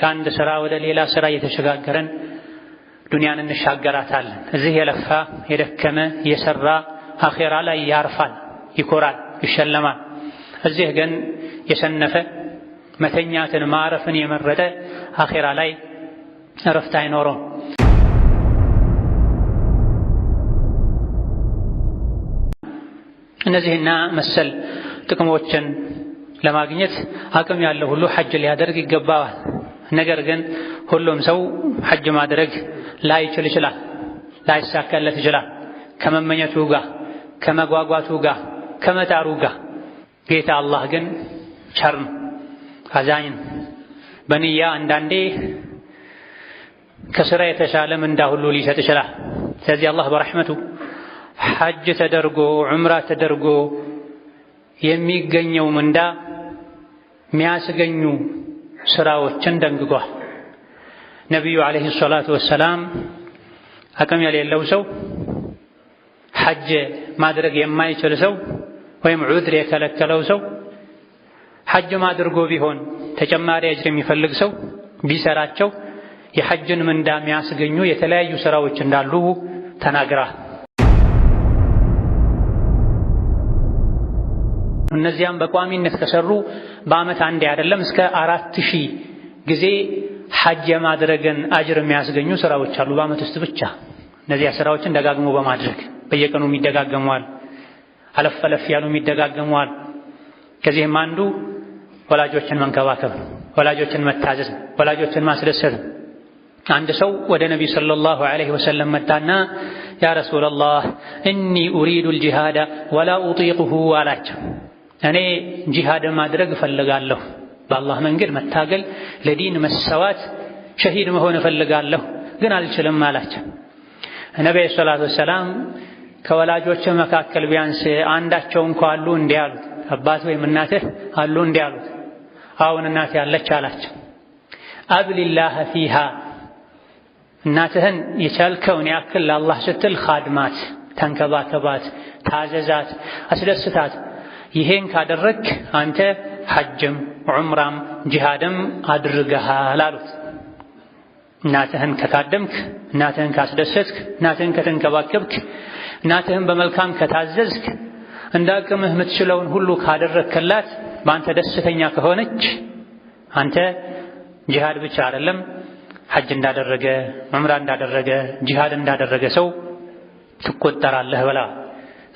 ከአንድ ስራ ወደ ሌላ ስራ እየተሸጋገረን ዱንያን እንሻገራታለን። እዚህ የለፋ የደከመ የሰራ አኼራ ላይ ያርፋል፣ ይኮራል፣ ይሸለማል። እዚህ ግን የሰነፈ መተኛትን ማረፍን የመረጠ አኼራ ላይ እረፍት አይኖረውም። እነዚህና መሰል ጥቅሞችን ለማግኘት አቅም ያለው ሁሉ ሐጅ ሊያደርግ ይገባዋል። ነገር ግን ሁሉም ሰው ሐጅ ማድረግ ላይችል ይችላል፣ ላይሳካለት ይችላል። ከመመኘቱ ጋር ከመጓጓቱ ጋር ከመጣሩ ጋር ጌታ አላህ ግን ቸር ነው፣ አዛኝ ነው። በንያ አንዳንዴ ከስራ የተሻለ ምንዳ ሁሉ ሊሰጥ ይችላል። ስለዚህ አላህ በረሕመቱ ሐጅ ተደርጎ ዑምራ ተደርጎ የሚገኘው ምንዳ የሚያስገኙ ስራዎችን ደንግጓል። ነቢዩ ዓለይሂ ሰላቱ ወሰላም አቅም የሌለው ሰው፣ ሐጅ ማድረግ የማይችል ሰው ወይም ዑድር የከለከለው ሰው ሐጅ ማድርጎ ቢሆን ተጨማሪ አጅር የሚፈልግ ሰው ቢሰራቸው የሐጅን ምንዳ የሚያስገኙ የተለያዩ ስራዎች እንዳሉ ተናግረዋል። እነዚያም በቋሚነት ከሰሩ በዓመት አንዴ አይደለም እስከ 4000 ጊዜ ሐጅ የማድረግን አጅር የሚያስገኙ ስራዎች አሉ በዓመት ውስጥ ብቻ። እነዚያ ስራዎችን ደጋግሞ በማድረግ በየቀኑ የሚደጋገሙዋል፣ አለፍ አለፍ ያሉ የሚደጋገሙዋል። ከዚህም አንዱ ወላጆችን መንከባከብ፣ ወላጆችን መታዘዝ፣ ወላጆችን ማስደሰት። አንድ ሰው ወደ ነቢዩ ሰለላሁ ዐለይሂ ወሰለም መጣና ያ ረሱለላህ እኒ ኡሪዱል ጂሃደ ወላ ኡጢቁሁ አላቸው። እኔ ጂሃድ ማድረግ እፈልጋለሁ፣ በአላህ መንገድ መታገል፣ ለዲን መሰዋት፣ ሸሂድ መሆን እፈልጋለሁ፣ ግን አልችልም አላቸው። ነቢዩ ሰለላሁ ዐለይሂ ወሰለም ከወላጆች መካከል ቢያንስ አንዳቸው እንኳ አሉ እንዲህ አሉት፣ አባት ወይም እናትህ አሉ እንዲህ አሉት። አሁን እናት ያለች አላቸው። አብሊላህ ፊሃ እናትህን የቻልከውን ያክል ለአላህ ስትል ኻድማት፣ ተንከባከባት፣ ታዘዛት፣ አስደስታት። ይሄን ካደረግክ አንተ ሐጅም ዑምራም ጂሃድም አድርገሃል አሉት። እናትህን ከካደምክ፣ እናትህን ካስደሰትክ፣ እናትህን ከተንከባከብክ፣ እናትህን በመልካም ከታዘዝክ፣ እንደ አቅምህ የምትችለውን ሁሉ ካደረግክላት፣ በአንተ ደስተኛ ከሆነች አንተ ጂሃድ ብቻ አይደለም ሐጅ እንዳደረገ ዑምራ እንዳደረገ ጂሃድ እንዳደረገ ሰው ትቆጠራለህ ብላ።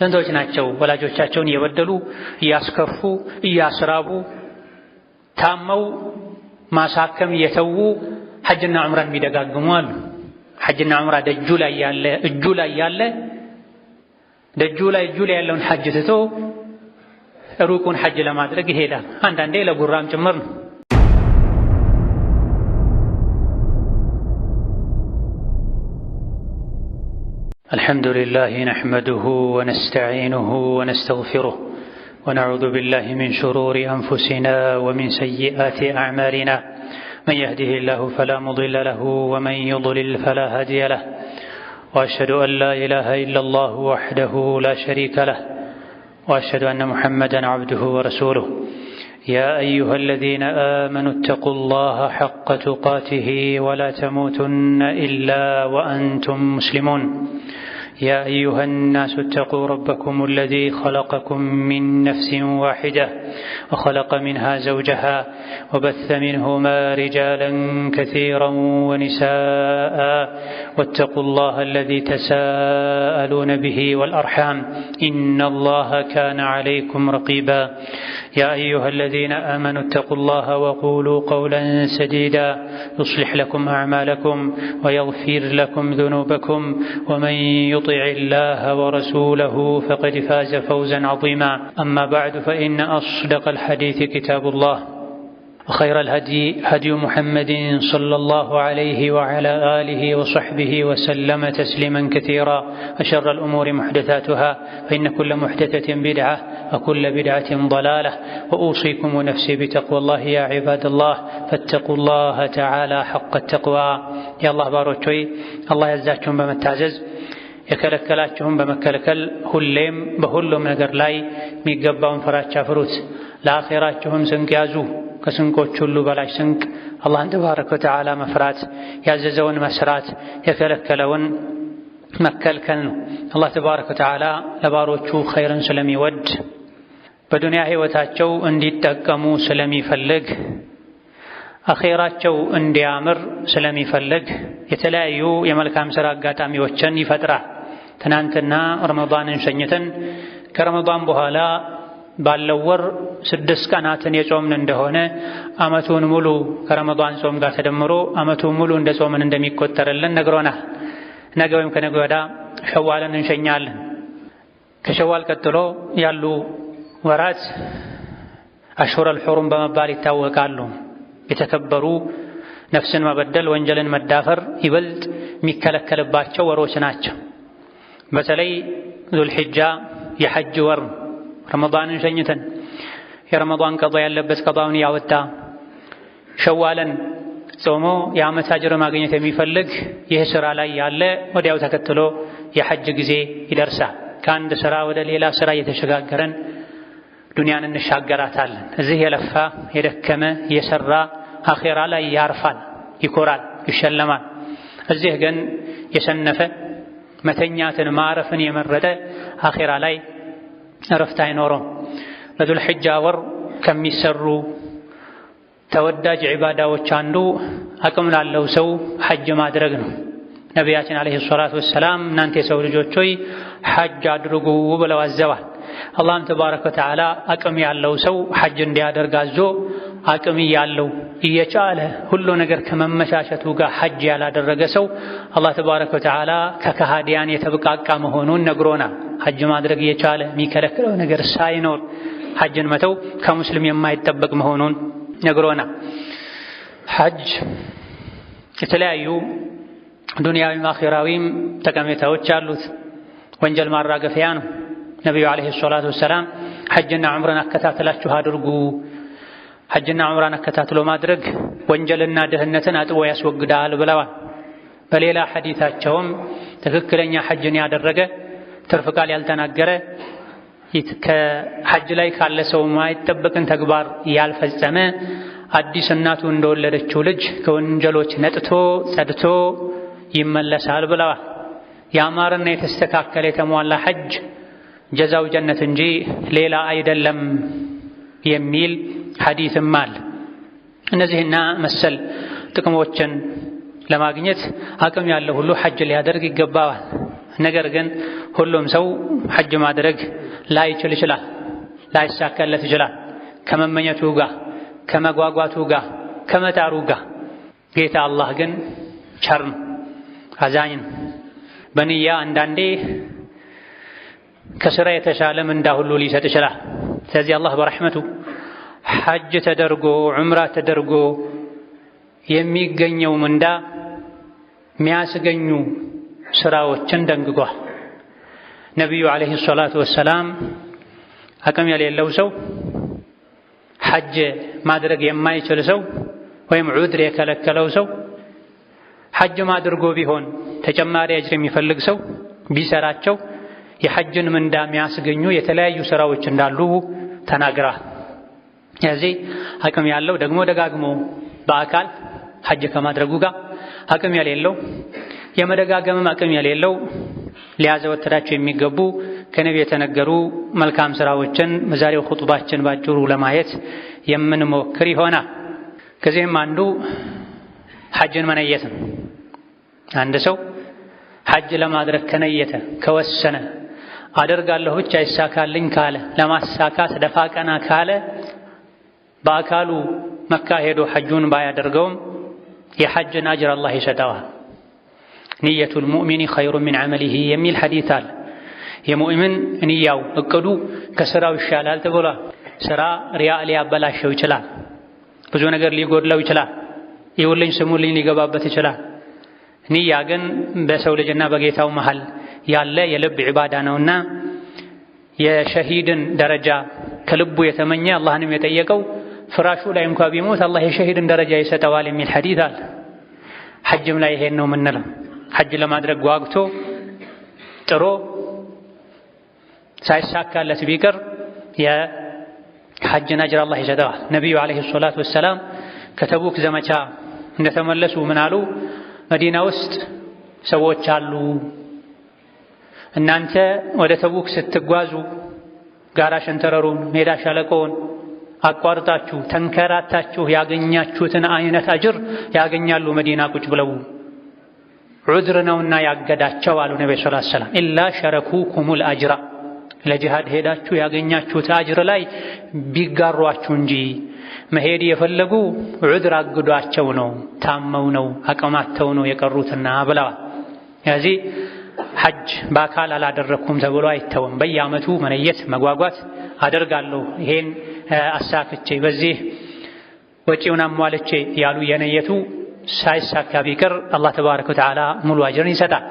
ስንቶች ናቸው ወላጆቻቸውን እየበደሉ እያስከፉ እያስራቡ ታመው ማሳከም እየተዉ ሐጅና ዑምራን የሚደጋግሙ አሉ። ሐጅና ዑምራ ደጁ ላይ ያለ እጁ ላይ ያለውን ሐጅ ትቶ ሩቁን ሐጅ ለማድረግ ይሄዳል። አንዳንዴ ለጉራም ጭምር ነው። الحمد لله نحمده ونستعينه ونستغفره ونعوذ بالله من شرور أنفسنا ومن سيئات أعمالنا من يهده الله فلا مضل له ومن يضلل فلا هادي له وأشهد أن لا إله إلا الله وحده لا شريك له وأشهد أن محمدا عبده ورسوله يا أيها الذين آمنوا اتقوا الله حق تقاته ولا تموتن إلا وأنتم مسلمون يا أيها الناس اتقوا ربكم الذي خلقكم من نفس واحدة وخلق منها زوجها وبث منهما رجالا كثيرا ونساء واتقوا الله الذي تساءلون به والأرحام إن الله كان عليكم رقيبا يا أيها الذين آمنوا اتقوا الله وقولوا قولا سديدا يصلح لكم أعمالكم ويغفر لكم ذنوبكم ومن يطع الله ورسوله فقد فاز فوزا عظيما أما بعد فإن أصدق الحديث كتاب الله وخير الهدي هدي محمد صلى الله عليه وعلى آله وصحبه وسلم تسليما كثيرا وشر الأمور محدثاتها فإن كل محدثة بدعة وكل بدعة ضلالة وأوصيكم ونفسي بتقوى الله يا عباد الله فاتقوا الله تعالى حق التقوى يا الله باروتوي الله يزاكم بمتعزز የከለከላችሁም በመከልከል ሁሌም በሁሉም ነገር ላይ የሚገባውን ፍራቻ ፍሩት። ለአኼራችሁም ስንቅ ያዙ። ከስንቆች ሁሉ በላይ ስንቅ አላህን ተባረከ ወተዓላ መፍራት፣ ያዘዘውን መስራት፣ የከለከለውን መከልከል ነው። አላህ ተባረከ ወተዓላ ለባሮቹ ኸይርን ስለሚወድ በዱንያ ህይወታቸው እንዲጠቀሙ ስለሚፈልግ አኼራቸው እንዲያምር ስለሚፈልግ የተለያዩ የመልካም ሥራ አጋጣሚዎችን ይፈጥራል። ትናንትና ረመዳንን ሸኝተን ከረመዳን በኋላ ባለው ወር 6 ቀናትን የጾምን እንደሆነ ዓመቱን ሙሉ ከረመዳን ጾም ጋር ተደምሮ ዓመቱን ሙሉ እንደ ጾምን እንደሚቆጠርልን ነግሮናል። ነገ ወይም ከነገ ወዲያ ሸዋልን እንሸኛለን። ከሸዋል ቀጥሎ ያሉ ወራት አሽሁረል ሑሩም በመባል ይታወቃሉ። የተከበሩ ነፍስን መበደል፣ ወንጀልን መዳፈር ይበልጥ የሚከለከልባቸው ወሮች ናቸው። በተለይ ዙልሒጃ የሐጅ ወር ረመዳንን ሸኝተን የረመዳን ቀዷ ያለበት ቀዷውን ያወጣ ሸዋልን ጾሞ የዓመት አጅር ማግኘት የሚፈልግ ይህ ሥራ ላይ ያለ ወዲያው ተከትሎ የሐጅ ጊዜ ይደርሳል። ከአንድ ሥራ ወደ ሌላ ሥራ እየተሸጋገረን ዱንያን እንሻገራታለን። እዚህ የለፋ የደከመ የሰራ አኼራ ላይ ያርፋል፣ ይኮራል፣ ይሸለማል። እዚህ ግን የሰነፈ መተኛትን ማረፍን የመረጠ አኼራ ላይ እረፍት አይኖረውም። በዙል ሒጃ ወር ከሚሰሩ ተወዳጅ ዒባዳዎች አንዱ አቅም ላለው ሰው ሐጅ ማድረግ ነው። ነቢያችን ዓለይሂ ሰላቱ ወሰላም እናንተ የሰው ልጆች ሆይ ሐጅ አድርጉ ብለው አዘዋል። አላህም ተባረከ ወተዓላ አቅም ያለው ሰው ሐጅ እንዲያደርግ አዞ አቅም ያለው እየቻለ ሁሉ ነገር ከመመቻቸቱ ጋር ሐጅ ያላደረገ ሰው አላህ ተባረከ ወተዓላ ከከሃዲያን የተብቃቃ መሆኑን ነግሮናል። ሐጅ ማድረግ እየቻለ የሚከለክለው ነገር ሳይኖር ሐጅን መተው ከሙስሊም የማይጠበቅ መሆኑን ነግሮናል። ሐጅ የተለያዩ ዱንያዊም አኺራዊም ጠቀሜታዎች አሉት። ወንጀል ማራገፊያ ነው። ነቢዩ ዓለይሂ ሰላቱ ወሰላም ሐጅና ዑምራን አከታትላችሁ አድርጉ። ሐጅና ዑምራን አከታትሎ ማድረግ ወንጀልና ድህነትን አጥቦ ያስወግዳል ብለዋል። በሌላ ሐዲታቸውም ትክክለኛ ሐጅን ያደረገ ትርፍ ቃል ያልተናገረ ከሐጅ ላይ ካለ ሰው ማይጠበቅን ተግባር ያልፈጸመ አዲስ እናቱ እንደወለደችው ልጅ ከወንጀሎች ነጥቶ ጸድቶ ይመለሳል ብለዋል። ያማረና የተስተካከለ የተሟላ ሐጅ ጀዛው ጀነት እንጂ ሌላ አይደለም የሚል ሐዲስም አለ። እነዚህና መሰል ጥቅሞችን ለማግኘት አቅም ያለው ሁሉ ሐጅ ሊያደርግ ይገባዋል። ነገር ግን ሁሉም ሰው ሐጅ ማድረግ ላይችል ይችላል፣ ላይሳካለት ይችላል። ከመመኘቱ ጋር ከመጓጓቱ ጋር ከመጣሩ ጋር ጌታ አላህ ግን ቸር ነው፣ አዛኝ ነው። በንያ አንዳንዴ ከሥራ የተሻለ ምንዳ ሁሉ ሊሰጥ ይችላል። ስለዚህ አላህ በረሕመቱ ሐጅ ተደርጎ ዑምራ ተደርጎ የሚገኘው ምንዳ የሚያስገኙ ስራዎችን ደንግጓል። ነቢዩ ዓለይሂ ሰላቱ ወሰላም አቅም የሌለው ሰው ሐጅ ማድረግ የማይችል ሰው ወይም ዑድር የከለከለው ሰው ሐጅ ማድርጎ ቢሆን ተጨማሪ አጅር የሚፈልግ ሰው ቢሰራቸው የሐጅን ምንዳ የሚያስገኙ የተለያዩ ስራዎች እንዳሉ ተናግረዋል። ስለዚህ አቅም ያለው ደግሞ ደጋግሞ በአካል ሐጅ ከማድረጉ ጋር አቅም የሌለው የመደጋገምም አቅም የሌለው ሊያዘወትራቸው የሚገቡ ከነቢዩ የተነገሩ መልካም ስራዎችን በዛሬው ኹጥባችን ባጭሩ ለማየት የምንሞክር ይሆናል። ከዚህም አንዱ ሐጅን መነየት ነው። አንድ ሰው ሐጅ ለማድረግ ከነየተ ከወሰነ አደርጋለሁ ብቻ ይሳካልኝ ካለ ለማሳካት ደፋ ቀና ካለ በአካሉ መካ ሄዶ ሐጁን ባያደርገውም የሐጅን አጅር አላህ ይሰጠዋል። ንየቱል ሙእሚኒ ኸይሩን ሚን ዐመሊሂ የሚል ሐዲስ አለ። የሙእሚን ንያው እቅዱ ከስራው ይሻላል ተብሏል። ስራ ሪያ ሊያበላሸው ይችላል፣ ብዙ ነገር ሊጎድለው ይችላል፣ ይውልኝ ስሙልኝ ሊገባበት ይችላል። ንያ ግን በሰው ልጅና በጌታው መሃል ያለ የልብ ዒባዳ ነውና የሸሂድን ደረጃ ከልቡ የተመኘ አላህንም የጠየቀው ፍራሹ ላይ እንኳ ቢሞት አላህ የሸሂድን ደረጃ ይሰጠዋል የሚል ሐዲስ አለ። ሐጅም ላይ ይሄን ነው የምንለው። ሐጅ ለማድረግ ጓግቶ ጥሮ ሳይሳካለት ቢቀር ሐጅን አጅር አላህ ይሰጠዋል። ነቢዩ ዓለይሂ ሰላቱ ወሰላም ከተቡክ ዘመቻ እንደተመለሱ ምን አሉ? መዲና ውስጥ ሰዎች አሉ፣ እናንተ ወደ ተቡክ ስትጓዙ ጋራ ሸንተረሩን ሜዳ ሸለቆውን አቋርጣችሁ ተንከራታችሁ ያገኛችሁትን አይነት አጅር ያገኛሉ መዲና ቁጭ ብለው። ዑድር ነውና ያገዳቸው አሉ ነብዩ ሰለላሁ ዐለይሂ ወሰለም። ኢላ ሸረኩኩሙል አጅራ፣ ለጂሃድ ሄዳችሁ ያገኛችሁት አጅር ላይ ቢጋሯችሁ እንጂ መሄድ የፈለጉ ዑድር አግዷቸው ነው፣ ታመው ነው፣ አቅማተው ነው የቀሩትና ብለዋል። ስለዚህ ሐጅ በአካል አላደረኩም ተብሎ አይተውም። በየዓመቱ መነየት መጓጓት አደርጋለሁ ይሄን አሳክቼ በዚህ ወጪውን አሟልቼ ያሉ የነየቱ ሳይሳካ ቢቀር አላህ ተባረከ ወተዓላ ሙሉ አጅርን ይሰጣል።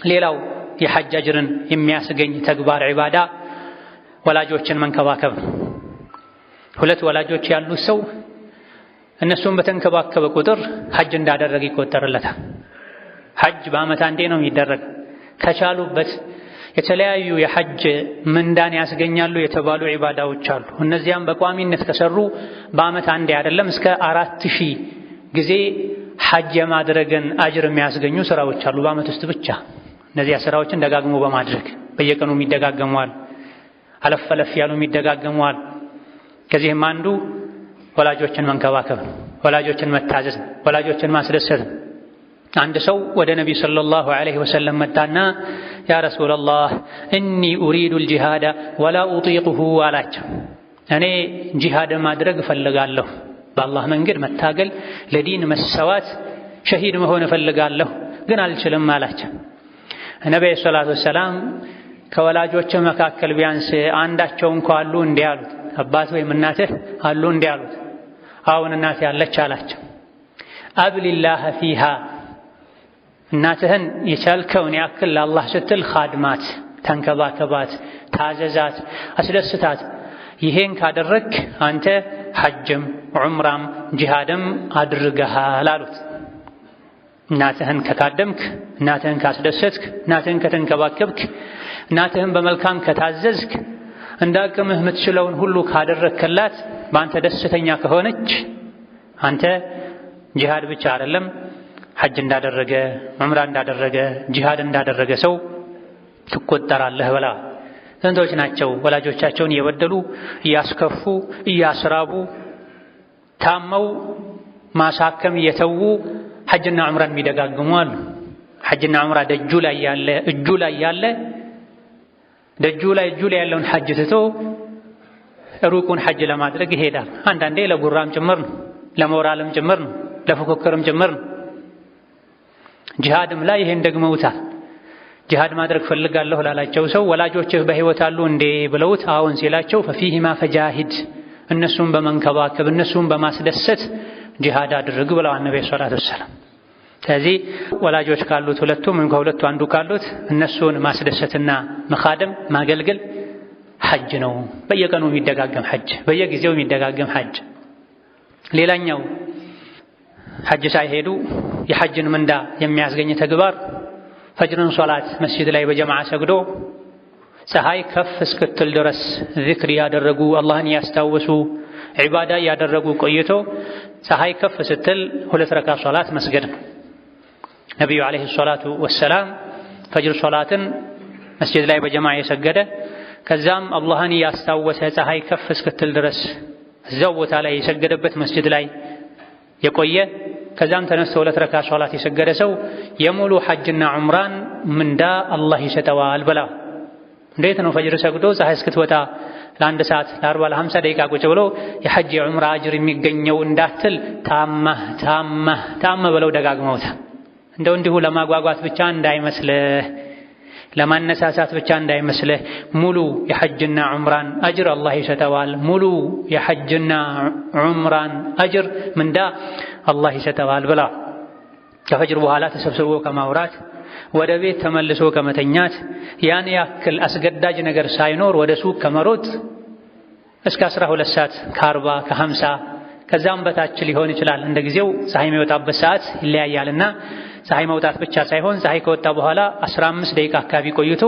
ሌላው የሐጅ አጅርን የሚያስገኝ ተግባር ዒባዳ ወላጆችን መንከባከብ ነው። ሁለት ወላጆች ያሉት ሰው እነሱን በተንከባከበ ቁጥር ሐጅ እንዳደረገ ይቆጠርለታል። ሐጅ በዓመት አንዴ ነው የሚደረግ። ከቻሉበት የተለያዩ የሐጅ ምንዳን ያስገኛሉ የተባሉ ዒባዳዎች አሉ። እነዚያም በቋሚነት ከሰሩ በዓመት አንዴ አይደለም እስከ 4000 ጊዜ ሐጅ የማድረግን አጅር የሚያስገኙ ስራዎች አሉ በዓመት ውስጥ ብቻ። እነዚያ ስራዎችን ደጋግሞ በማድረግ በየቀኑ የሚደጋገመዋል፣ አለፍ አለፍ ያሉ የሚደጋገመዋል። ከዚህም አንዱ ወላጆችን መንከባከብ፣ ወላጆችን መታዘዝ፣ ወላጆችን ማስደሰት። አንድ ሰው ወደ ነቢ ሰለላሁ ዐለይሂ ወሰለም መጣና ያ ረሱለላህ እኒ ኡሪዱል ጂሃደ ወላ ኡጢቁሁ አላቸው። እኔ ጂሃድ ማድረግ እፈልጋለሁ፣ በአላህ መንገድ መታገል፣ ለዲን መሰዋት፣ ሸሂድ መሆን እፈልጋለሁ፣ ግን አልችልም አላቸው። ነቢዩ ሰለላሁ ዐለይሂ ወሰለም ከወላጆች መካከል ቢያንስ አንዳቸው እንኳ አሉ እንዲህ አሉት። አባት ወይም እናትህ አሉ እንዲህ አሉት። አዎን እናቴ አለች አላቸው። አብሊላህ ፊሃ፣ እናትህን የቻልከውን ያክል ለአላህ ስትል ኻድማት፣ ተንከባከባት፣ ታዘዛት፣ አስደስታት። ይሄን ካደረግክ አንተ ሐጅም ዑምራም ጂሃድም አድርገሃል አሉት። እናትህን ከካደምክ፣ እናትህን ካስደሰትክ፣ እናትህን ከተንከባከብክ፣ እናትህን በመልካም ከታዘዝክ፣ እንደ አቅምህ የምትችለውን ሁሉ ካደረግክላት፣ በአንተ ደስተኛ ከሆነች አንተ ጂሃድ ብቻ አይደለም ሐጅ እንዳደረገ ዑምራ እንዳደረገ ጂሃድ እንዳደረገ ሰው ትቆጠራለህ ብላ። ስንቶች ናቸው ወላጆቻቸውን እየበደሉ እያስከፉ እያስራቡ ታመው ማሳከም እየተዉ ሐጅና ዑምራን የሚደጋግሙ አሉ። ሐጅና ዑምራ ደጁ ላይ ያለ እጁ ላይ ያለውን ሐጅ ትቶ ሩቁን ሐጅ ለማድረግ ይሄዳል። አንዳንዴ ለጉራም ጭምር ነው፣ ለሞራልም ጭምር ነው፣ ለፉክክርም ጭምር ነው። ጂሃድም ላይ ይሄን ደግመውታል። ጂሃድ ማድረግ ፈልጋለሁ ላላቸው ሰው ወላጆችህ በሕይወት አሉ እንዴ ብለውት አዎን ሲላቸው ፈፊሂማ ፈጃሂድ፣ እነሱን በመንከባከብ እነሱን በማስደሰት ጂሃድ አድርግ ብለዋል ነብዩ ሰለላሁ ዐለይሂ ወሰለም። ስለዚህ ወላጆች ካሉት ሁለቱም ወይም ከሁለቱ አንዱ ካሉት እነሱን ማስደሰትና መኻደም ማገልገል ሐጅ ነው። በየቀኑ የሚደጋገም ሐጅ፣ በየጊዜው የሚደጋገም ሐጅ። ሌላኛው ሐጅ ሳይሄዱ የሐጅን ምንዳ የሚያስገኝ ተግባር ፈጅርን ሶላት መስጂድ ላይ በጀማዓ ሰግዶ ፀሐይ ከፍ እስክትል ድረስ ዚክር ያደረጉ አላህን ያስታወሱ ዒባዳ ያደረጉ ቆይቶ ፀሐይ ከፍ ስትል 2 ረካ ሶላት መስገድ ነው። ነቢዩ ዓለይሂ ሰላቱ ወሰላም ፈጅር ሶላትን መስጂድ ላይ በጀማዓ የሰገደ ከዛም አላህን ያስታወሰ ፀሐይ ከፍ እስክትል ድረስ እዛው ቦታ ላይ የሰገደበት መስጂድ ላይ የቆየ ከዛም ተነስቶ 2 ረካ ሶላት የሰገደ ሰው የሙሉ ሐጅና ዑምራን ምንዳ አላህ ይሰጠዋል ብላ። እንዴት ነው ፈጅር ሰግዶ ፀሐይ እስክትወጣ ለአንድ ሰዓት ለ40 ለ50 ደቂቃ ቁጭ ብሎ የሐጅ የዑምራ አጅር የሚገኘው እንዳትል ታማ ብለው ደጋግመውታል። እንደው እንዲሁ ለማጓጓት ብቻ እንዳይመስልህ፣ ለማነሳሳት ብቻ እንዳይመስልህ፣ ሙሉ የሐጅና ዑምራን አጅር አላህ ይሰጠዋል። ሙሉ የሐጅና ዑምራን አጅር ምንዳ አላህ ይሰጠዋል ብላ። ከፈጅር በኋላ ተሰብስቦ ከማውራት ወደ ቤት ተመልሶ ከመተኛት ያን ያክል አስገዳጅ ነገር ሳይኖር ወደ ሱቅ ከመሮጥ እስከ 12 ሰዓት ከ40 ከ50 ከዛም በታች ሊሆን ይችላል። እንደ ጊዜው ፀሐይ የሚወጣበት ሰዓት ይለያያልና ፀሐይ መውጣት ብቻ ሳይሆን ፀሐይ ከወጣ በኋላ 15 ደቂቃ አካባቢ ቆይቶ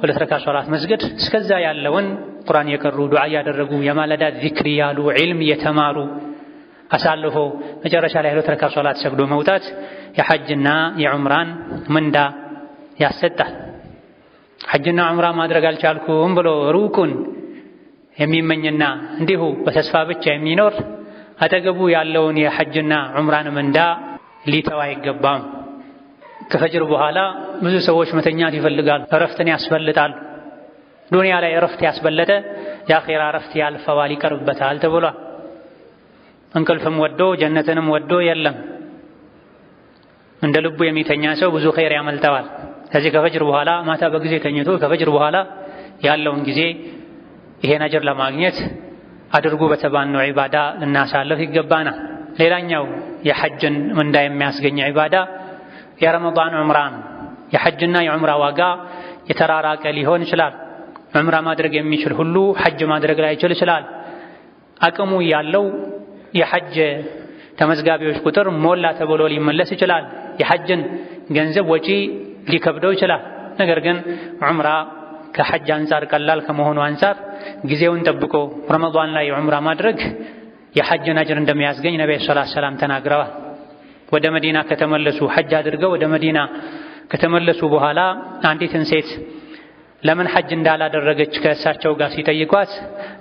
2 ረካ ሶላት መስገድ፣ እስከዛ ያለውን ቁርአን የቀሩ ዱዓ ያደረጉ የማለዳ ዚክር ያሉ ዒልም የተማሩ አሳልፎ መጨረሻ ላይ 2 ረካ ሶላት ሰግዶ መውጣት የሐጅና የዑምራን ምንዳ ያሰጣል። ሐጅና ዑምራ ማድረግ አልቻልኩም ብሎ ሩቁን የሚመኝና እንዲሁ በተስፋ ብቻ የሚኖር አጠገቡ ያለውን የሐጅና ዑምራን ምንዳ ሊተው አይገባም። ከፈጅር በኋላ ብዙ ሰዎች መተኛት ይፈልጋሉ፣ እረፍትን ያስበልጣሉ። ዱንያ ላይ እረፍት ያስበለጠ የአኺራ እረፍት ያልፈዋል፣ ይቀርበታል ተብሏል። እንቅልፍም ወዶ ጀነትንም ወዶ የለም። እንደ ልቡ የሚተኛ ሰው ብዙ ኸይር ያመልጠዋል። ከዚህ ከፈጅር በኋላ ማታ በጊዜ ተኝቶ ከፈጅር በኋላ ያለውን ጊዜ ይሄን አጅር ለማግኘት አድርጉ በተባልነው ዒባዳ ልናሳልፍ ይገባናል። ሌላኛው የሐጅን ምንዳ የሚያስገኝ ዒባዳ የረመዳን ዑምራ ነው። የሐጅና የዑምራ ዋጋ የተራራቀ ሊሆን ይችላል። ዑምራ ማድረግ የሚችል ሁሉ ሐጅ ማድረግ ላይችል ይችላል። አቅሙ ያለው የሐጅ ተመዝጋቢዎች ቁጥር ሞላ ተብሎ ሊመለስ ይችላል። የሐጅን ገንዘብ ወጪ ሊከብደው ይችላል። ነገር ግን ዑምራ ከሐጅ አንፃር ቀላል ከመሆኑ አንፃር ጊዜውን ጠብቆ ረመዳን ላይ ዑምራ ማድረግ የሐጅን አጅር እንደሚያስገኝ ነብዩ ሰለላሁ ዐለይሂ ወሰለም ተናግረዋል። ወደ መዲና ከተመለሱ ሐጅ አድርገው ወደ መዲና ከተመለሱ በኋላ አንዲትን ሴት ለምን ሐጅ እንዳላደረገች ከእሳቸው ጋር ሲጠይቋት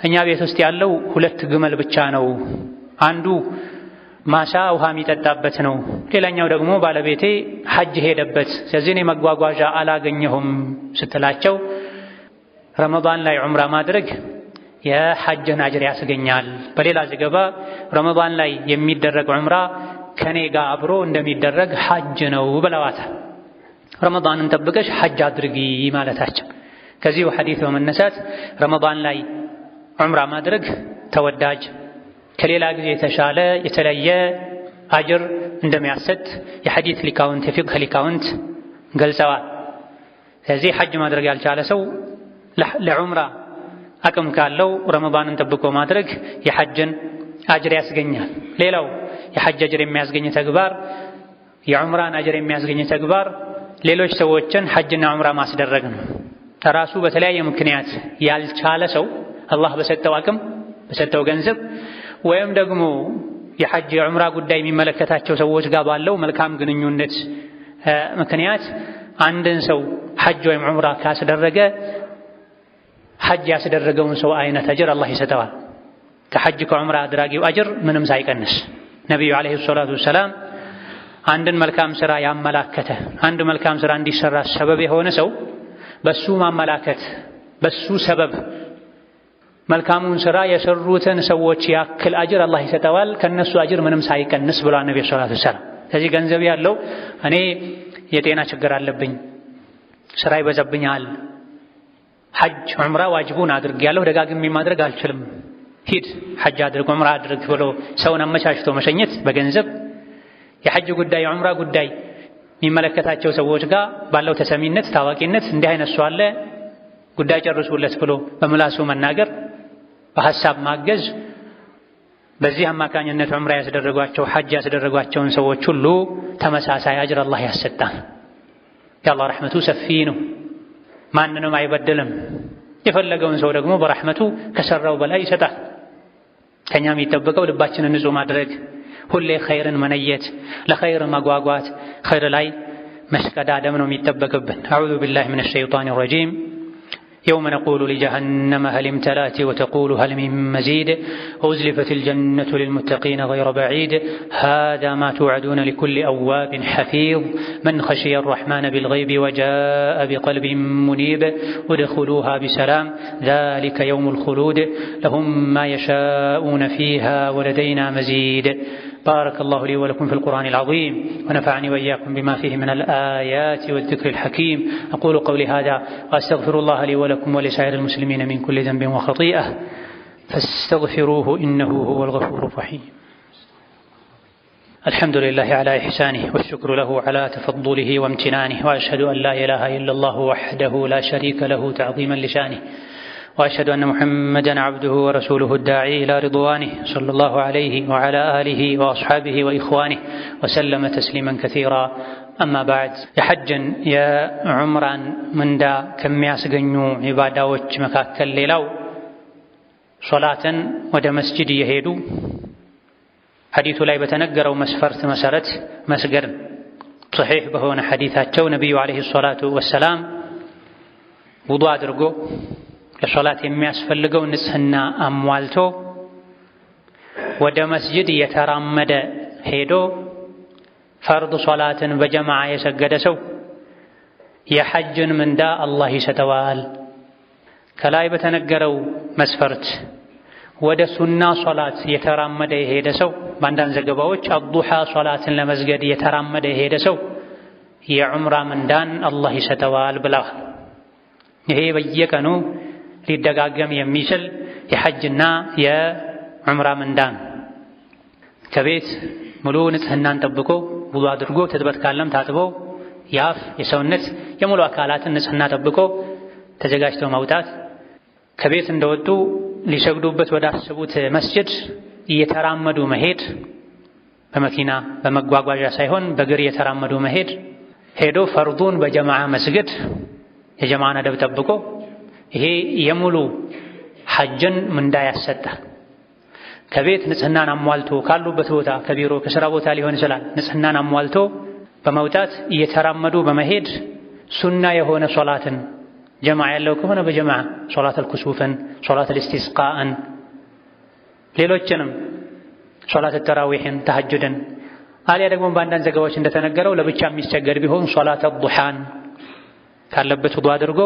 እኛ ቤት ውስጥ ያለው 2 ግመል ብቻ ነው፣ አንዱ ማሳ ውሃ የሚጠጣበት ነው፣ ሌላኛው ደግሞ ባለቤቴ ሐጅ ሄደበት፣ ስለዚህ እኔ መጓጓዣ አላገኘሁም ስትላቸው ረመዳን ላይ ዑምራ ማድረግ የሐጅን አጅር ያስገኛል። በሌላ ዘገባ ረመዳን ላይ የሚደረግ ዑምራ ከኔ ጋር አብሮ እንደሚደረግ ሐጅ ነው ብለዋታል። ረመዳንን ጠብቀሽ ሐጅ አድርጊ ማለታቸው። ከዚሁ ሐዲስ በመነሳት ረመዳን ላይ ዑምራ ማድረግ ተወዳጅ፣ ከሌላ ጊዜ የተሻለ የተለየ አጅር እንደሚያሰጥ የሐዲስ ሊቃውንት የፊቅህ ሊቃውንት ገልጸዋል። ስለዚህ ሐጅ ማድረግ ያልቻለ ሰው ለዑምራ አቅም ካለው ረመዳንን ጠብቆ ማድረግ የሐጅን አጅር ያስገኛል። ሌላው የሐጅ አጅር የሚያስገኝ ተግባር የዑምራን አጅር የሚያስገኝ ተግባር ሌሎች ሰዎችን ሐጅና ዑምራ ማስደረግ ነው። ተራሱ በተለያየ ምክንያት ያልቻለ ሰው አላህ በሰጠው አቅም በሰጠው ገንዘብ ወይም ደግሞ የሐጅ የዑምራ ጉዳይ የሚመለከታቸው ሰዎች ጋር ባለው መልካም ግንኙነት ምክንያት አንድን ሰው ሐጅ ወይም ዑምራ ካስደረገ ሐጅ ያስደረገውን ሰው አይነት አጅር አላህ ይሰጠዋል። ከሐጅ ከዑምራ አድራጊው አጅር ምንም ሳይቀንስ ነቢዩ ዓለይሂ ሰላቱ ወሰላም አንድን መልካም ሥራ ያመላከተ አንድ መልካም ሥራ እንዲሰራ ሰበብ የሆነ ሰው በሱ ማመላከት በሱ ሰበብ መልካሙን ሥራ የሰሩትን ሰዎች ያክል አጅር አላህ ይሰጠዋል፣ ከነሱ አጅር ምንም ሳይቀንስ ብሏል ነቢዩ ሰለላሁ ዐለይሂ ወሰለም። ስለዚህ ገንዘብ ያለው እኔ የጤና ችግር አለብኝ፣ ሥራ ይበዛብኛል፣ ሐጅ ዑምራ ዋጅቡን አድርጌያለሁ፣ ደጋግሜ ማድረግ አልችልም፣ ሂድ ሐጅ አድርግ ዑምራ አድርግ ብሎ ሰውን አመቻችቶ መሸኘት በገንዘብ የሐጅ ጉዳይ የዑምራ ጉዳይ የሚመለከታቸው ሰዎች ጋር ባለው ተሰሚነት ታዋቂነት እንዲህ አይነት ሰው አለ ጉዳይ ጨርሱለት ብሎ በምላሱ መናገር በሐሳብ ማገዝ በዚህ አማካኝነት ዑምራ ያስደረጓቸው ሐጅ ያስደረጓቸውን ሰዎች ሁሉ ተመሳሳይ አጅር አላህ ያሰጣል። የአላህ ረሕመቱ ሰፊ ነው፣ ማንንም አይበድልም። የፈለገውን ሰው ደግሞ በረሕመቱ ከሰራው በላይ ይሰጣል። ከኛ የሚጠበቀው ልባችንን ንጹህ ማድረግ፣ ሁሌ ኸይርን መነየት፣ ለኸይር መጓጓት፣ ኸይር ላይ መሽቀዳደም ነው የሚጠበቅብን። አዑዙ ቢላሂ ሚነ ሸይጣኒ ረጂም يوم نقول لجهنم هل امتلأت وتقول هل من مزيد وأزلفت الجنة للمتقين غير بعيد هذا ما توعدون لكل أواب حفيظ من خشي الرحمن بالغيب وجاء بقلب منيب ادخلوها بسلام ذلك يوم الخلود لهم ما يشاءون فيها ولدينا مزيد. بارك الله لي ولكم في القرآن العظيم ونفعني وإياكم بما فيه من الآيات والذكر الحكيم. أقول قولي هذا وأستغفر الله لي ولكم ولسائر المسلمين من كل ذنب وخطيئة فاستغفروه إنه هو الغفور الرحيم. الحمد لله على إحسانه والشكر له على تفضله وامتنانه وأشهد أن لا إله إلا الله وحده لا شريك له تعظيما لشانه وأشهد أن محمدًا عبده ورسوله الداعي إلى رضوانه صلى الله عليه وعلى آله وأصحابه وإخوانه وسلم تسليما كثيرا. أما بعد يحجن يا عمران من دا كم ياسقنو عبادة ومكاكل ليلو ሶላትን ወደ መስጂድ እየሄዱ ሐዲቱ ላይ በተነገረው መስፈርት መሰረት መስገድ። ሶሒሕ በሆነ ሐዲታቸው ነቢዩ ዓለይሂ ሰላቱ ወሰላም ውዱእ አድርጎ ለሶላት የሚያስፈልገው ንጽህና አሟልቶ ወደ መስጂድ እየተራመደ ሄዶ ፈርድ ሶላትን በጀማዓ የሰገደ ሰው የሐጅን ምንዳ አላህ ይሰጠዋል። ከላይ በተነገረው መስፈርት ወደ ሱና ሶላት የተራመደ የሄደ ሰው በአንዳንድ ዘገባዎች አዱሓ ሶላትን ለመስገድ የተራመደ የሄደ ሰው የዑምራ ምንዳን አላህ ይሰጠዋል ብለዋል። ይሄ በየቀኑ ሊደጋገም የሚችል የሐጅና የዑምራ ምንዳን ከቤት ሙሉ ንጽህናን ጠብቆ ውዱእ አድርጎ ትጥበት ካለም ታጥቦ የአፍ የሰውነት የሙሉ አካላትን ንጽህና ጠብቆ ተዘጋጅተው መውጣት፣ ከቤት እንደወጡ ሊሰግዱበት ወዳሰቡት መስጂድ እየተራመዱ መሄድ፣ በመኪና በመጓጓዣ ሳይሆን በእግር እየተራመዱ መሄድ፣ ሄዶ ፈርዱን በጀማዓ መስገድ የጀማዓን አደብ ጠብቆ ይሄ የሙሉ ሐጅን ምንዳ ያሰጣል። ከቤት ንጽህናን አሟልቶ ካሉበት ቦታ ከቢሮ ከሥራ ቦታ ሊሆን ይችላል ንጽህናን አሟልቶ በመውጣት እየተራመዱ በመሄድ ሱና የሆነ ሶላትን ጀማዓ ያለው ከሆነ በጀማዓ ሶላተል ኩሱፍን፣ ሶላተል ኢስቲስቃእን፣ ሌሎችንም ሶላተ ተራዊሕን፣ ተሐጁድን አሊያ ደግሞ በአንዳንድ ዘገባዎች እንደተነገረው ለብቻ የሚሰገድ ቢሆን ሶላተ ዱሓን ካለበት ውዱእ አድርጎ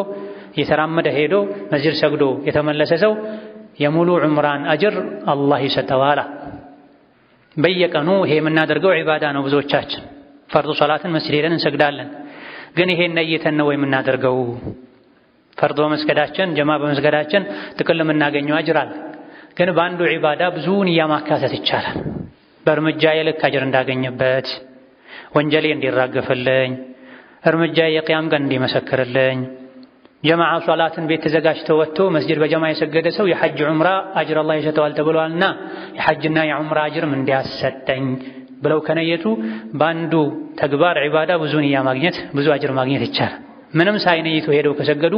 እየተራመደ ሄዶ መስጂድ ሰግዶ የተመለሰ ሰው የሙሉ ዑምራን አጅር አላህ ይሰጠዋል። በየቀኑ ይሄ የምናደርገው ዒባዳ ነው። ብዙዎቻችን ፈርዱ ሶላትን መስጂድ ሄደን እንሰግዳለን። ግን ይሄን ነይተን ነው የምናደርገው? ፈርዶ በመስገዳችን ጀማ በመስገዳችን ጥቅል የምናገኘው አጅር አለ። ግን በአንዱ ዒባዳ ብዙውን እያማካተት ይቻላል። በእርምጃ የልክ አጅር እንዳገኘበት፣ ወንጀሌ እንዲራገፍልኝ፣ እርምጃ የቅያም ቀን እንዲመሰክርልኝ፣ ጀማዓ ሶላትን ቤት ተዘጋጅተው ወጥቶ መስጂድ በጀማ የሰገደ ሰው የሐጅ ዑምራ አጅር አላህ ይሰጠዋል ተብሏልና የሐጅና የዑምራ አጅርም እንዲያሰጠኝ ብለው ከነየቱ በአንዱ ተግባር ዒባዳ ብዙን እያማግኘት ብዙ አጅር ማግኘት ይቻላል። ምንም ሳይነይቱ ሄደው ከሰገዱ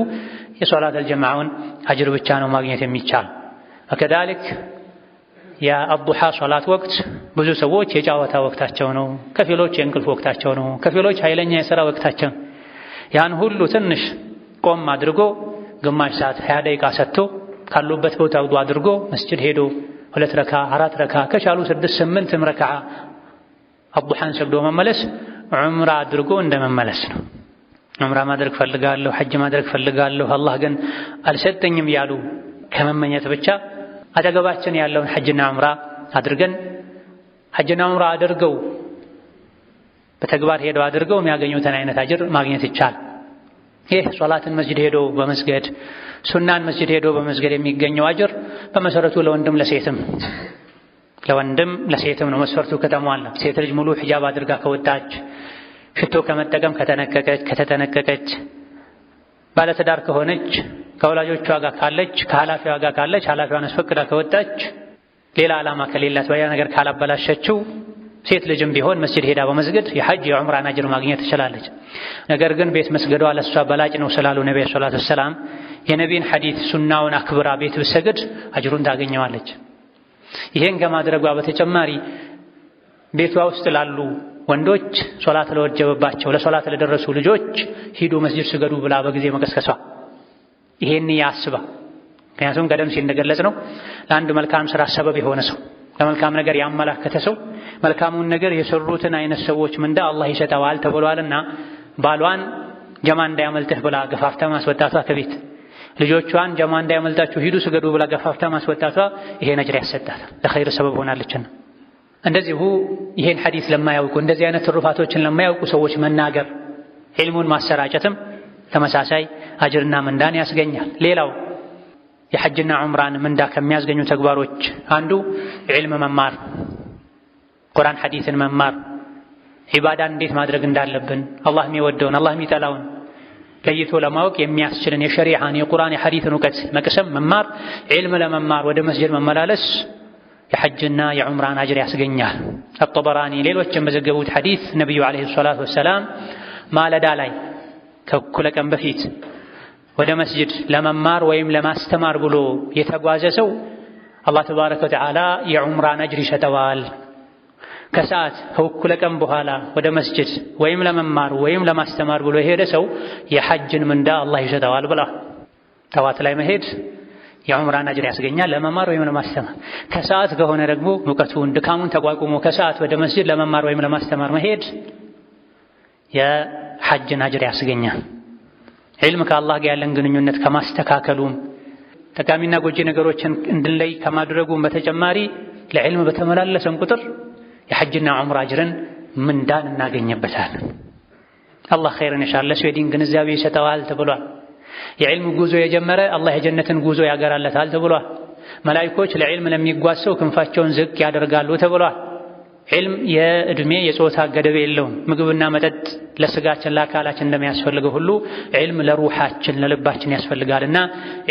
የሶላተል ጀማዓውን አጅር ብቻ ነው ማግኘት የሚቻል። ወከዛሊክ የአዱሓ ሶላት ወቅት ብዙ ሰዎች የጫወታ ወቅታቸው ነው፣ ከፊሎች የእንቅልፍ ወቅታቸው ነው፣ ከፊሎች ኃይለኛ የሥራ ወቅታቸው። ያን ሁሉ ትንሽ ቆም አድርጎ ግማሽ ሰዓት 20 ደቂቃ ሰጥቶ ካሉበት ቦታ ውዱእ አድርጎ መስጂድ ሄዶ 2 ረካ 4 ረካ ከቻሉ 6 8 ረካ አዱሓን ሰግዶ መመለስ ዑምራ አድርጎ እንደመመለስ ነው። ዑምራ ማድረግ ፈልጋለሁ፣ ሐጅ ማድረግ ፈልጋለሁ አላህ ግን አልሰጠኝም ያሉ ከመመኘት ብቻ አጠገባችን ያለውን ሐጅና ዑምራ አድርገን ሐጅና ዑምራ አድርገው በተግባር ሄደው አድርገው የሚያገኙትን አይነት አጅር ማግኘት ይቻላል። ይህ ሶላትን መስጂድ ሄዶ በመስገድ ሱናን መስጂድ ሄዶ በመስገድ የሚገኘው አጅር በመሰረቱ ለወንድም ለሴትም ነው። መስፈርቱ ከተሟላ ሴት ልጅ ሙሉ ሒጃብ አድርጋ ከወጣች፣ ሽቶ ከመጠቀም ከተጠነቀቀች፣ ባለትዳር ከሆነች፣ ከወላጆቿ ጋር ካለች፣ ከኃላፊዋ ጋር ካለች፣ ኃላፊዋን አስፈቅዳ ከወጣች፣ ሌላ ዓላማ ከሌላት በያ ነገር ካላበላሸችው ሴት ልጅም ቢሆን መስጂድ ሄዳ በመስገድ የሐጅ የዑምራን አጅር ማግኘት ትችላለች። ነገር ግን ቤት መስገዷ ለሷ በላጭ ነው ስላሉ ነብዩ ሰለላሁ ዐለይሂ ወሰለም የነቢይን ሐዲስ ሱናውን አክብራ ቤት ብትሰግድ አጅሩን ታገኘዋለች። ይሄን ከማድረጓ በተጨማሪ ቤቷ ውስጥ ላሉ ወንዶች ሶላት ለወጀበባቸው ለሶላት ለደረሱ ልጆች ሂዱ መስጂድ ስገዱ ብላ በጊዜ መቀስቀሷ ይሄን ያስባ። ምክንያቱም ቀደም ሲል እንደገለጽ ነው ለአንድ መልካም ሥራ ሰበብ የሆነ ሰው ለመልካም ነገር ያመላከተ ሰው መልካሙን ነገር የሰሩትን አይነት ሰዎች ምንዳ አላህ ይሰጠዋል ተብሏልና ባሏን ጀማ እንዳያመልጥህ ብላ ገፋፍታ ማስወጣቷ ከቤት ልጆቿን ጀማ እንዳያመልጣችሁ ሂዱ ስገዱ ብላ ገፋፍታ ማስወጣቷ ይሄን አጅር ያሰጣታል፣ ለኸይር ሰበብ ሆናለችና። እንደዚሁ ይሄን ሐዲስ ለማያውቁ እንደዚህ አይነት ትሩፋቶችን ለማያውቁ ሰዎች መናገር ዒልሙን ማሰራጨትም ተመሳሳይ አጅርና ምንዳን ያስገኛል። ሌላው የሐጅና ዑምራን ምንዳ ከሚያስገኙ ተግባሮች አንዱ ዒልም መማር፣ ቁርአን ሐዲስን መማር፣ ዒባዳን እንዴት ማድረግ እንዳለብን አላህ የሚወደውን አላህ የሚጠላውን ለይቶ ለማወቅ የሚያስችልን የሸሪዓን የቁርአን የሐዲስን እውቀት መቅሰም መማር፣ ዒልም ለመማር ወደ መስጂድ መመላለስ የሐጅና የዑምራን አጅር ያስገኛል። አጠበራኒ ሌሎችም በዘገቡት ሐዲስ ነቢዩ ዓለይሂ ሰላቱ ወሰላም ማለዳ ላይ ከእኩለ ቀን በፊት ወደ መስጂድ ለመማር ወይም ለማስተማር ብሎ የተጓዘ ሰው አላህ ተባረከ ወተዓላ የዑምራን አጅር ይሰጠዋል። ከሰዓት ከእኩለ ቀን በኋላ ወደ መስጂድ ወይም ለመማር ወይም ለማስተማር ብሎ የሄደ ሰው የሐጅን ምንዳ አላህ ይሰጠዋል ብላ። ጠዋት ላይ መሄድ የዑምራን አጅር ያስገኛል ለመማር ወይም ለማስተማር። ከሰዓት ከሆነ ደግሞ ሙቀቱን ድካሙን ተቋቁሞ ከሰዓት ወደ መስጂድ ለመማር ወይም ለማስተማር መሄድ የሐጅን አጅር ያስገኛል። ዒልም ከአላህ ጋር ያለን ግንኙነት ከማስተካከሉም ጠቃሚና ጎጂ ነገሮችን እንድንለይ ከማድረጉም በተጨማሪ ለዕልም በተመላለሰን ቁጥር የሐጅና ዑምራ አጅርን ምንዳን እናገኝበታለን። አላህ ኸይርን የሻለ ሰው የዲን ግንዛቤ ይሰጠዋል ተብሏል። የዕልም ጉዞ የጀመረ አላህ የጀነትን ጉዞ ያገራለታል ተብሏል። መላኢኮች ለዕልም ለሚጓዝ ሰው ክንፋቸውን ዝቅ ያደርጋሉ ተብሏል። ዕልም የእድሜ የጾታ ገደብ የለውም። ምግብና መጠጥ ለስጋችን ለአካላችን እንደሚያስፈልገው ሁሉ ዕልም ለሩሓችን ለልባችን ያስፈልጋልና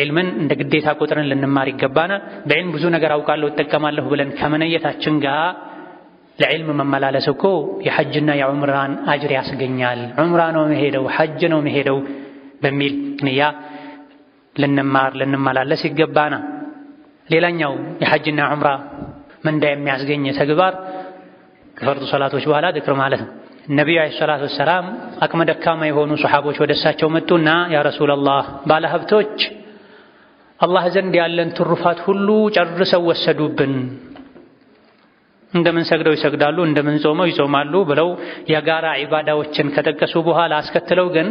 ዕልምን እንደ ግዴታ ቁጥርን ልንማር ይገባናል። በዕልም ብዙ ነገር አውቃለሁ እጠቀማለሁ ብለን ከመነየታችን ጋር ለዕልም መመላለስ እኮ የሐጅና የዑምራን አጅር ያስገኛል። ዑምራ ነው መሄደው ሐጅ ነው መሄደው በሚል ንያ ልንማር ልንመላለስ ይገባናል። ሌላኛው የሐጅና ዑምራ ምንዳ የሚያስገኝ ተግባር ከፈርዱ ሰላቶች በኋላ ዝክር ማለት ነው። ነቢዩ ዓለይሂ ሰላቱ ወሰላም አቅመ ደካማ የሆኑ ሱሐቦች ወደ እሳቸው መጡና ያ ረሱለላህ ባለሀብቶች አላህ ዘንድ ያለን ትሩፋት ሁሉ ጨርሰው ወሰዱብን፣ እንደምን ሰግደው ይሰግዳሉ፣ እንደምን ጾመው ይጾማሉ ብለው የጋራ ዒባዳዎችን ከጠቀሱ በኋላ አስከትለው ግን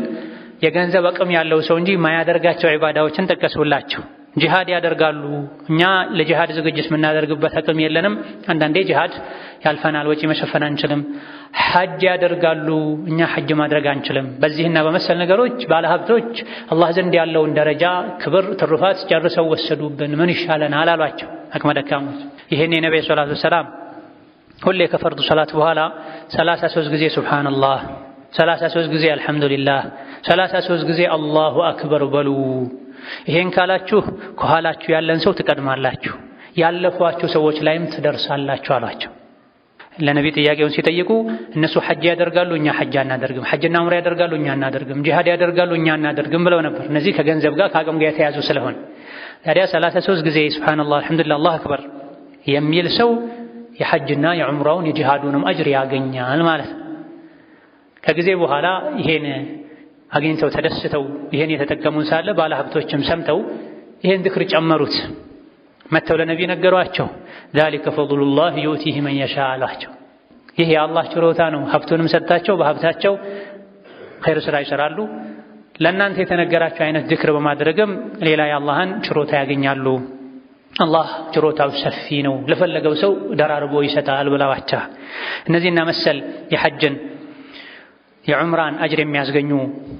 የገንዘብ አቅም ያለው ሰው እንጂ ማያደርጋቸው ዒባዳዎችን ጠቀሱላቸው። ጂሃድ ያደርጋሉ፣ እኛ ለጂሃድ ዝግጅት የምናደርግበት አቅም የለንም፣ አንዳንዴ ጂሃድ ያልፈናል፣ ወጪ መሸፈን አንችልም። ሐጅ ያደርጋሉ፣ እኛ ሐጅ ማድረግ አንችልም። በዚህና በመሰል ነገሮች ባለሀብቶች አላህ ዘንድ ያለውን ደረጃ ክብር ትሩፋት ጨርሰው ወሰዱብን፣ ምን ይሻለናል አሏቸው አቅመ ደካሞች። ይሄን የነብዩ ሰለላሁ ዐለይሂ ወሰለም ሁሌ ከፈርዱ ሰላት በኋላ 33 ጊዜ ሱብሃንአላህ፣ 33 ጊዜ አልሐምዱሊላህ፣ 33 ጊዜ አላሁ አክበር በሉ። ይሄን ካላችሁ ከኋላችሁ ያለን ሰው ትቀድማላችሁ፣ ያለፏችሁ ሰዎች ላይም ትደርሳላችሁ አሏቸው። ለነቢ ጥያቄውን ሲጠይቁ እነሱ ሐጅ ያደርጋሉ፣ እኛ ሐጅ አናደርግም፣ ሐጅና ዑምራ ያደርጋሉ፣ እኛ አናደርግም፣ ጂሃድ ያደርጋሉ፣ እኛ አናደርግም ብለው ነበር። እነዚህ ከገንዘብ ጋር ከአቅም ጋር የተያዙ ስለሆነ ታዲያ 33 ጊዜ ሱብሃንአላህ አልሐምዱሊላህ አላሁ አክበር የሚል ሰው የሐጅና የዑምራውን የጂሃዱንም አጅር ያገኛል ማለት ነው። ከጊዜ በኋላ ይሄን አግኝተው ተደስተው ይሄን የተጠቀሙን ሳለ ባለሀብቶችም ሰምተው ይሄን ዝክር ጨመሩት። መተው ለነቢይ ነገሯቸው። ዛሊከ ፈድሉላህ ዩእቲሂ መን የሻእ አሏቸው። ይሄ የአላህ ችሮታ ነው። ሀብቱንም ሰጣቸው፣ በሀብታቸው ኸይር ስራ ይሰራሉ። ለእናንተ የተነገራቸው አይነት ዝክር በማድረግም ሌላ የአላህን ችሮታ ያገኛሉ። አላህ ችሮታው ሰፊ ነው፣ ለፈለገው ሰው ደራርቦ ይሰጣል ብለዋቸው። እነዚህና መሰል የሐጅን የዑምራን አጅር የሚያስገኙ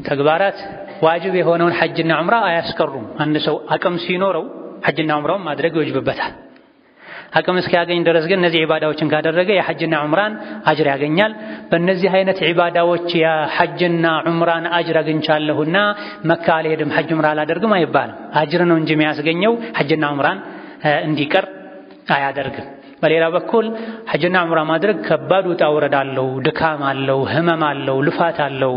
ተግባራት ዋጅብ የሆነውን ሐጅና ዑምራ አያስቀሩም። አንድ ሰው አቅም ሲኖረው ሐጅና ዑምራውን ማድረግ ይወጅብበታል። አቅም እስኪያገኝ ድረስ ግን እነዚህ ዒባዳዎችን ካደረገ የሐጅና ዑምራን አጅር ያገኛል። በእነዚህ አይነት ዒባዳዎች የሐጅና ዑምራን አጅር አግኝቻለሁና መካ አልሄድም ሐጅ ዑምራ አላደርግም አይባልም። አጅር ነው እንጂ የሚያስገኘው ሐጅና ዑምራን እንዲቀር አያደርግም። በሌላ በኩል ሐጅና ዑምራ ማድረግ ከባድ ውጣ ውረድ አለው፣ ድካም አለው፣ ህመም አለው፣ ልፋት አለው።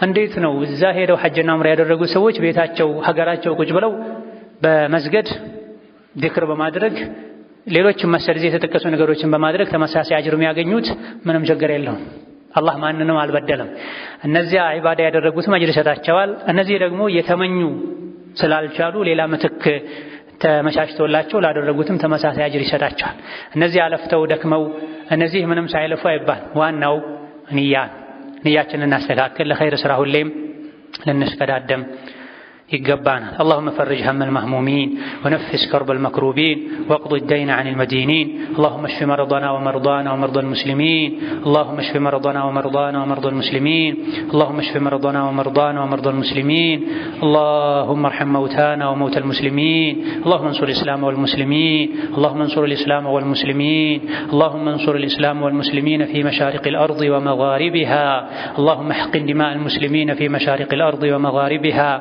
እንዴት ነው እዛ ሄደው ሐጅና ዑምራ ያደረጉ ሰዎች ቤታቸው ሀገራቸው ቁጭ ብለው በመስገድ ዚክር በማድረግ ሌሎችም መሰል እዚህ የተጠቀሱ ነገሮችን በማድረግ ተመሳሳይ አጅር የሚያገኙት? ምንም ችግር የለውም። አላህ ማንንም አልበደለም። እነዚያ ዒባዳ ያደረጉትም አጅር ይሰጣቸዋል። እነዚህ ደግሞ የተመኙ ስላልቻሉ ሌላ ምትክ ተመቻችቶላቸው ላደረጉትም ተመሳሳይ አጅር ይሰጣቸዋል። እነዚህ አለፍተው ደክመው እነዚህ ምንም ሳይለፉ አይባል። ዋናው ንያችንን እናስተካክል። ለኸይር ስራ ሁሌም ልንሽቀዳደም يقبانا. اللهم فرج هم المهمومين ونفس كرب المكروبين واقض الدين عن المدينين. اللهم اشف مرضنا ومرضانا ومرضى المسلمين. اللهم اشف مرضنا ومرضانا ومرضى المسلمين. اللهم اشف مرضنا ومرضانا ومرضى المسلمين. اللهم ارحم موتانا وموتى المسلمين. اللهم انصر الإسلام والمسلمين. اللهم انصر الإسلام والمسلمين. اللهم انصر الإسلام والمسلمين في مشارق الأرض ومغاربها. اللهم احقن دماء المسلمين في مشارق الأرض ومغاربها.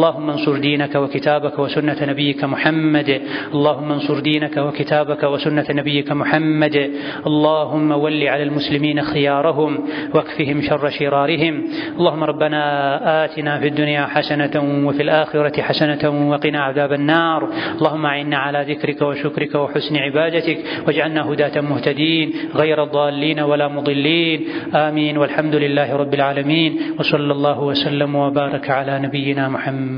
اللهم انصر دينك وكتابك وسنة نبيك محمد. اللهم انصر دينك وكتابك وسنة نبيك محمد. اللهم ول على المسلمين خيارهم واكفهم شر شرارهم. اللهم ربنا آتنا في الدنيا حسنة وفي الآخرة حسنة وقنا عذاب النار. اللهم أعنا على ذكرك وشكرك وحسن عبادتك واجعلنا هداة مهتدين غير الضالين ولا مضلين. آمين والحمد لله رب العالمين وصلى الله وسلم وبارك على نبينا محمد.